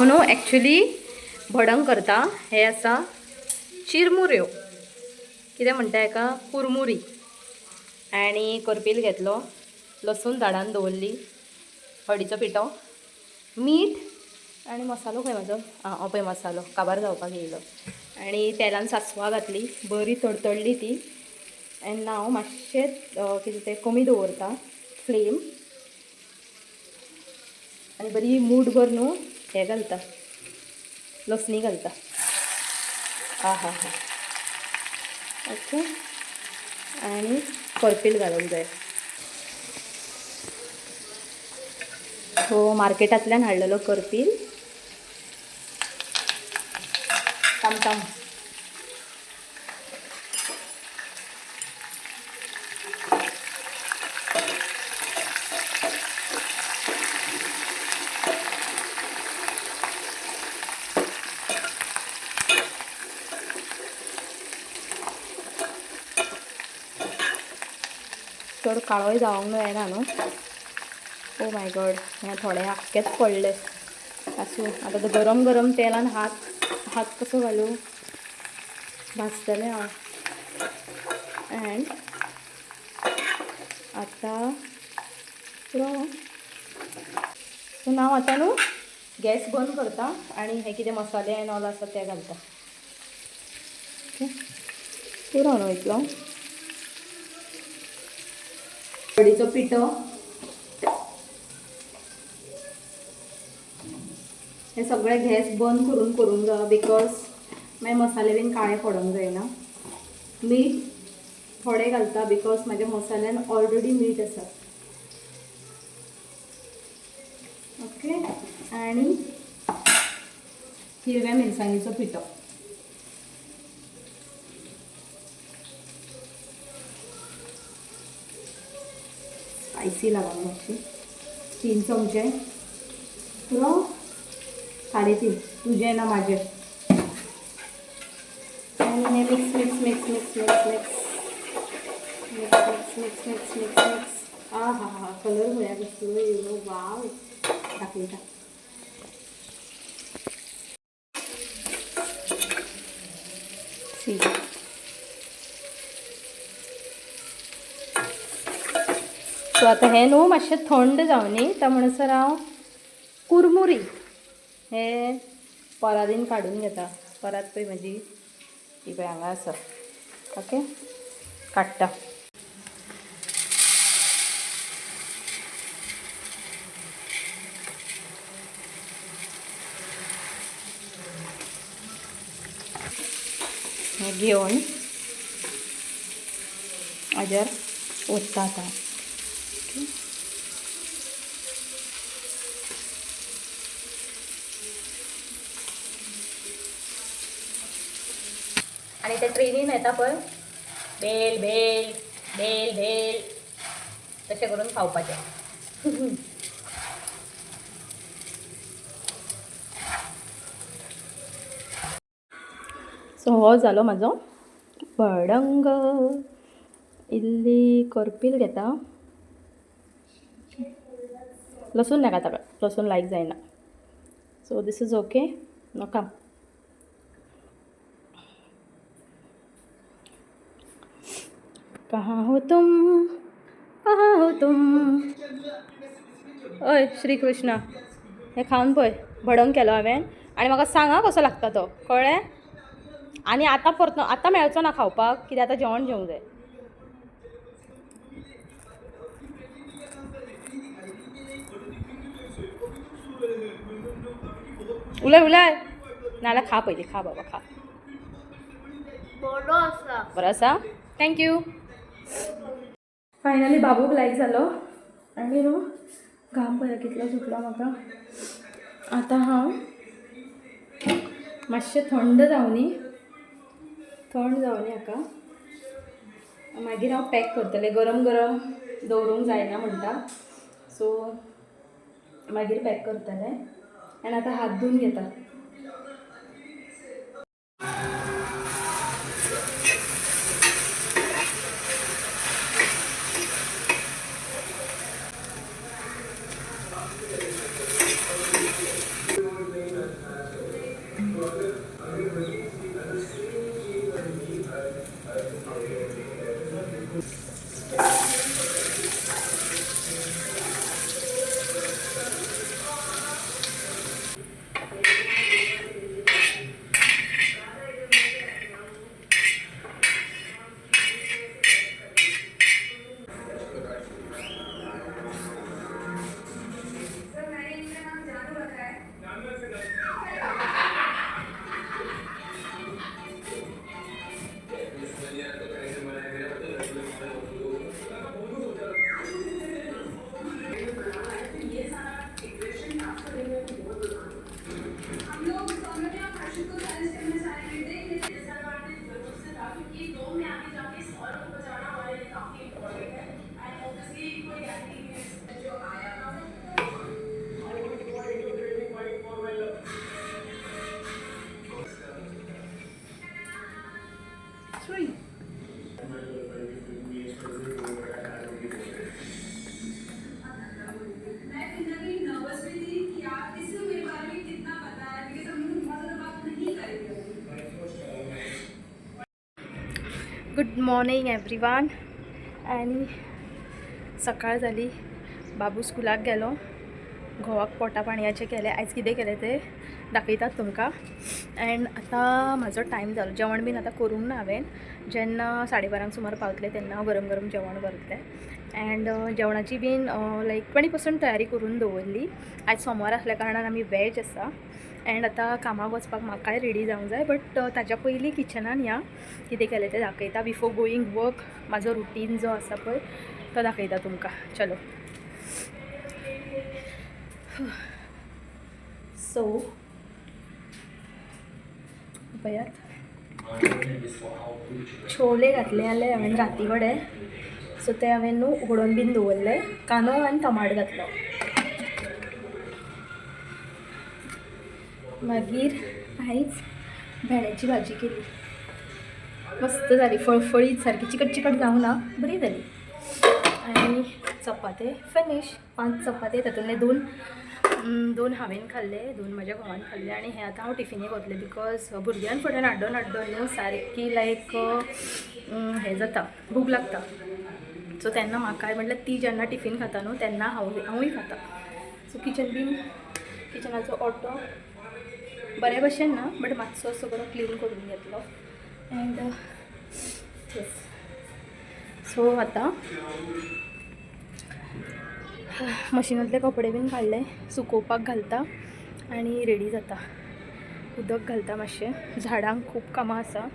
No actually भडंग करता हे आसा चिरमुऱ्यो कितें म्हणटा हेका कुरमुरी आनी करपील घेतलो लसूण धाडान दवरली हळदीचो पिठो मीठ आनी मसालो खंय म्हाजो हो पळय मसालो काबार जावपाक येयलो आनी तेलान सासवां घातली बरी तडतडली ती आनी हांव मातशें कितें तें कमी दवरता फ्लेम आनी बरी मूठभर न्हू हें घालता लसणी घालता हा हा हा ओके आनी करपील घालूंक जाय तो मार्केटांतल्यान हाडलेलो करपील ताम चड काळोय जावंक जायना न्हू ओ माय गॉड हे थोडे आख्खेच पडले आसूं आतां तो गरम गरम तेलान हात कसो घालूं भाजतलें हांव एंड आतां पुरो सो हांव आतां न्हू गॅस बंद करता आनी हे कितें मसाले एन ऑल आसा ते घालता ओके पुरो न्हू इतलो हळदीचो पिठो हे सगळे गॅस बंद करूंक जाय बिकॉज मागीर मसाले बीन काळे पडोंक जायना मीठ थोडे घालता बिकॉज म्हाज्या मसाल्यान ऑलरेडी मीठ आसा ओके आनी हिरव्या मिरसांगेचो पिठो स्पायसी लागूंक मातशी 3 चमचे पुरो 3.5 तुझे ना माझे आणि हे mix mix mix mix mix mix mix mix mix mix mix हा हा हा कलर बघा कसलो येलो वाव टाकली टाक सी सो आता हे न्हू मातशें थंड जावनी त्या म्हणसर हांव कुरमुरी हे परातीन काडून घेता परात पळय म्हजी ही पळय हांगा आसा ओके काडटा हे घेवन हाजेर ओतता आतां आणि ते ट्रेनीन येता पळय बेल बेल बेल बेल तशें करून खावपाचें सो हो जालो म्हाजो भडंग इल्ली करपील घेता लसूण नाका ताका लसूण लायक जायना सो दीस इज ओके नाका कहाँ हो तुम ओय श्री कृष्णा हे खावन पळय भडंग केलो हांवें आनी म्हाका सांगा कसो लागता तो कळ्ळें आनी आतां परतो आतां मेळचो ना खावपाक कित्याक आतां जेवण जेवंक जाय उलय उलय नाल्यार खा पयलीं खा बाबा खा बरो आसा थँक्यू फायनली बाबूक लायक जालो आनी न्हू घाम पळय कितलो सुटलो म्हाका आतां हांव मातशें थंड जावनी हाका मागीर हांव पॅक करतलें गरम गरम दवरूंक जायना म्हणटा सो मागीर पॅक करतलें आनी आतां हात धुवन घेता गुड मॉर्निंग एवरीवन. आणि सकाळ जाली, बाबू स्कुलाक गेलो. घोवाक पोटा पाणयाचें केलें. आयज कितें केलें तें दाखयतात तुमकां. एंड आतां म्हाजो टायम जालो. जेवण बीन आतां करूंक ना हांवें. जेन्ना 12:30 सुमार पावतलें तेन्ना गरम गरम जेवण करतलें. एंड जेवणाची बीन लायक 20% तयारी करून दवरली. आयज सोमवार आसल्या कारणान आमी वॅज आसा. एंड आतां कामाक वचपाक म्हाकाय रेडी जावंक जाय. बट ताच्या पयलीं किचनान या कितें केलें तें दाखयता. बिफोर गोईंग वर्क म्हाजो रुटीन जो आसा पळय तो दाखयता तुमकां. चलो. सो पळयात, छोले घातले जाल्यार हांवें राती कडेन. सो ते हांवें न्हू उकडोवन बीन दवरले. कांदो आनी टमाट घातलो. मागीर आयज भेंड्याची भाजी केली. मस्त जाली, फळफळीत सारकी, चिकट चिकट जावं ना, बरी जाली. आनी चपाते फिनिश. 5 चपाते, तातूंतले दोन हांवें खाल्ले, 2 म्हाज्या घोवान खाल्ले. आनी हे आतां हांव टिफिनीक वतलें. बिकॉज भुरग्यान फुड्यान हाड्डोन न्हू सारकी लायक हें जाता, भूक लागता. सो तेन्ना म्हाकाय म्हटल्यार ती जेन्ना टिफीन खाता न्हू तेन्ना हांवूय खाता. सो किचनाचो ऑटो बरे भशेन ना, बट मातसो सगळो क्लीन करून घेतलो. End yes. सो आतां मशिनांतले कपडे बीन काडले, सुकोवपाक घालता आनी रेडी जाता. उदक घालता मातशें. झाडांक खूब कामां आसा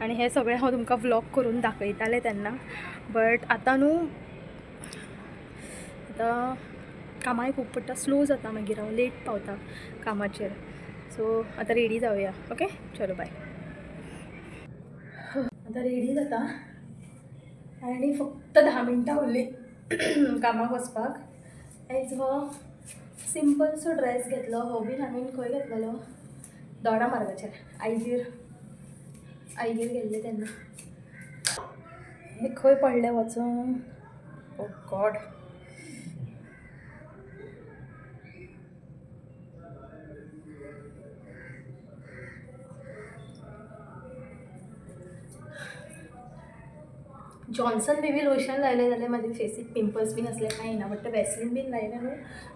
आनी हें सगळें हांव तुमकां व्लॉग करून दाखयतालें तेन्ना. बट आतां न्हू आतां कामांय खूब पडटा, स्लो जाता, मागीर हांव लेट पावता कामाचेर. सो आतां रेडी जावया. ओके, चलो बाय. आतां रेडी जाता आनी फक्त 10 मिनटां उरलीं कामाक वचपाक. आयज हो सिंपलसो ड्रेस घेतलो. हो बीन हांवें खंय घेतलेलो, दोडा मार्गाचेर आईगेर गेल्ले तेन्ना. हे खंय पडलें वचून, ओ गॉड. जॉन्सन बेबी लोशन लायलें जाल्यार म्हाज्या फेसीक पिंपल्स बीन असले कांय ना. बट वॅसलीन बीन लायलें न्हू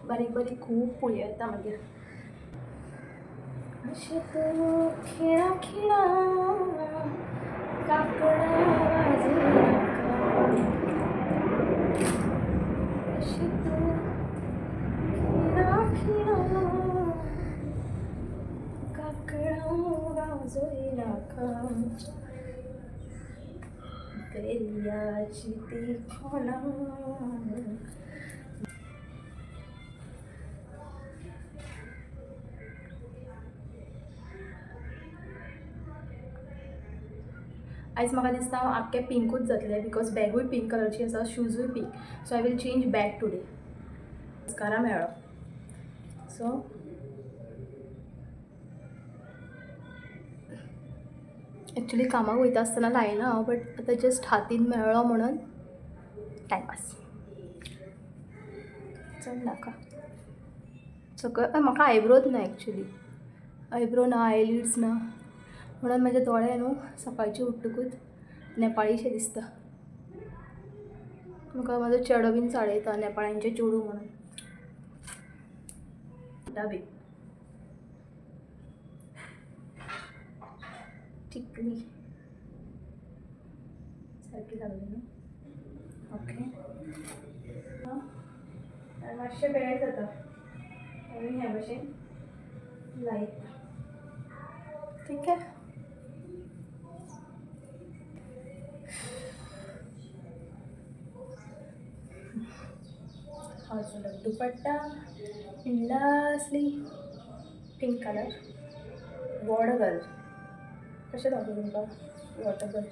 बारीक बारीक खूब पुळयो येता मागीर. अशें तूं खिणा खिणा काकणां वाजोवनाका, अशें तूं खिणा खिणा काकणां वाजोवनाका, दर्याची ती खोना. आयज म्हाका दिसता हांव आख्खें पिंकूच जातलें. बिकॉज बॅगूय पिंक कलरची आसा, शूजूय pink. So I will change bag today. Mascara मेळ्ळो. सो एक्चुली कामाक वयता आसतना लायना हांव, बट आतां जस्ट हातीन मेळ्ळो म्हणून टायमपास. चड नाका सगळं. म्हाका आयब्रोज ना एक्चुली. आयब्रो ना आयलिड्स ना म्हणून माझे दोळे न्हू सकाळचे उठ्ठकूच नेपाळीशे दिसता. म्हाका माझो चेडो बीन चाळयता नेपाळ्यांचे चेडू म्हणून. डाबे टिकली सारखी लागली ना. ओके मातशें वेळ जाता म्हणून ह्या भशेन लायता. ठीक आहे. हा जो दुपट्टा इंडासली पिंक कलर वॉटर गर्ल कशें दाखवू तुमकां वॉटर गर्ल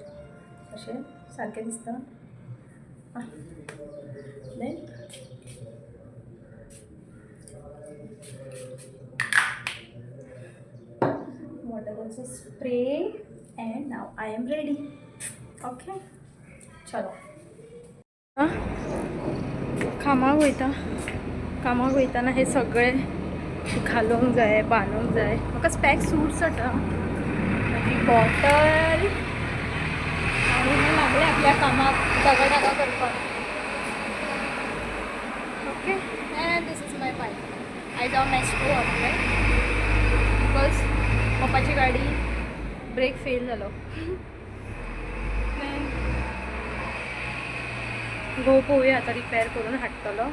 अशें सारकें दिसता. देन वॉटर गर्लचो spray and now I am ready. Okay चलो. कामाक वयताना हे सगळे घालूंक जाय बांदूंक जाय. म्हाका स्पॅक सूट जाता. बॉटल आणि हे लागले आपल्या कामाक दगडागा करपाक. Okay and this is my bike. I जावन मॅस्ट्रो आपले बिकॉज पप्पाची गाडी ब्रेक फेल जालो. घोव पळोवया आतां रिपेर करून हाडटलो.